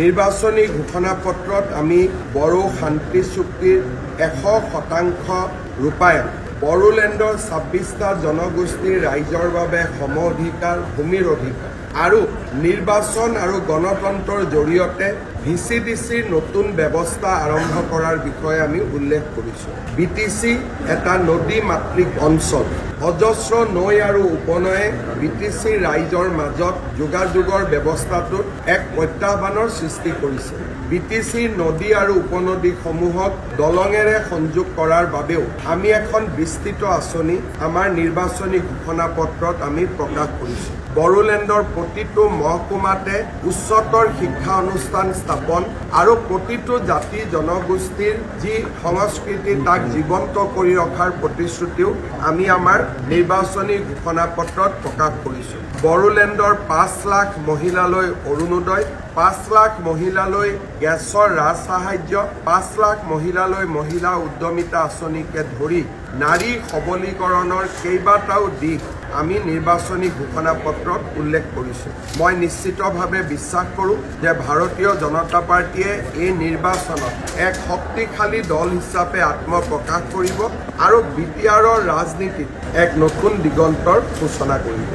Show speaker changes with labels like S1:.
S1: নিৰ্বাচনী ঘোষণাপত্ৰত আমি বড়ো শান্তি চুক্তিৰ 100% ৰূপায়ণ, বড়োলেণ্ডৰ 26টা জনগোষ্ঠীৰ ৰাইজৰ বাবে সম অধিকাৰ, ভূমিৰ অধিকাৰ আৰু নিৰ্বাচন আৰু গণতন্ত্ৰৰ জৰিয়তে VCDCৰ নতুন ব্যৱস্থা আৰম্ভ কৰাৰ বিষয়ে আমি উল্লেখ কৰিছোঁ। BTC এটা নদী মাতৃক অঞ্চল। অজস্ৰ নৈ আৰু উপনৈয়ে BTC ৰাইজৰ মাজত যোগাযোগৰ ব্যৱস্থাটোত এক প্ৰত্যাহ্বানৰ সৃষ্টি কৰিছে। BTC নদী আৰু উপনদীসমূহক দলঙেৰে সংযোগ কৰাৰ বাবেও আমি এখন বিস্তৃত আঁচনি আমাৰ নিৰ্বাচনী ঘোষণাপত্ৰত আমি প্ৰকাশ কৰিছোঁ। বড়োলেণ্ডৰ প্ৰতিটো মহকুমাতে উচ্চতৰ শিক্ষা অনুষ্ঠান স্থাপন আৰু প্ৰতিটো জাতি জনগোষ্ঠীৰ যি সংস্কৃতি তাক জীৱন্ত কৰি ৰখাৰ প্ৰতিশ্ৰুতিও আমি আমাৰ নিৰ্বাচনী ঘোষণাপত্ৰত প্ৰকাশ কৰিছোঁ। বড়োলেণ্ডৰ 5 লাখ মহিলালৈ অৰুণোদয়, 5 লাখ মহিলালৈ গেছৰ ৰাজসাহায্য, 5 লাখ মহিলালৈ মহিলা উদ্যমিতা আঁচনিকে ধৰি নাৰী সবলীকৰণৰ কেইবাটাও দিশ আমি নিৰ্বাচনী ঘোষণাপত্ৰত উল্লেখ কৰিছোঁ। মই নিশ্চিতভাৱে বিশ্বাস কৰোঁ যে ভাৰতীয় জনতা পাৰ্টীয়ে এই নিৰ্বাচনত এক শক্তিশালী দল হিচাপে আত্মপ্ৰকাশ কৰিব আৰু BTRৰ ৰাজনীতিত এক নতুন দিগন্তৰ সূচনা কৰিব।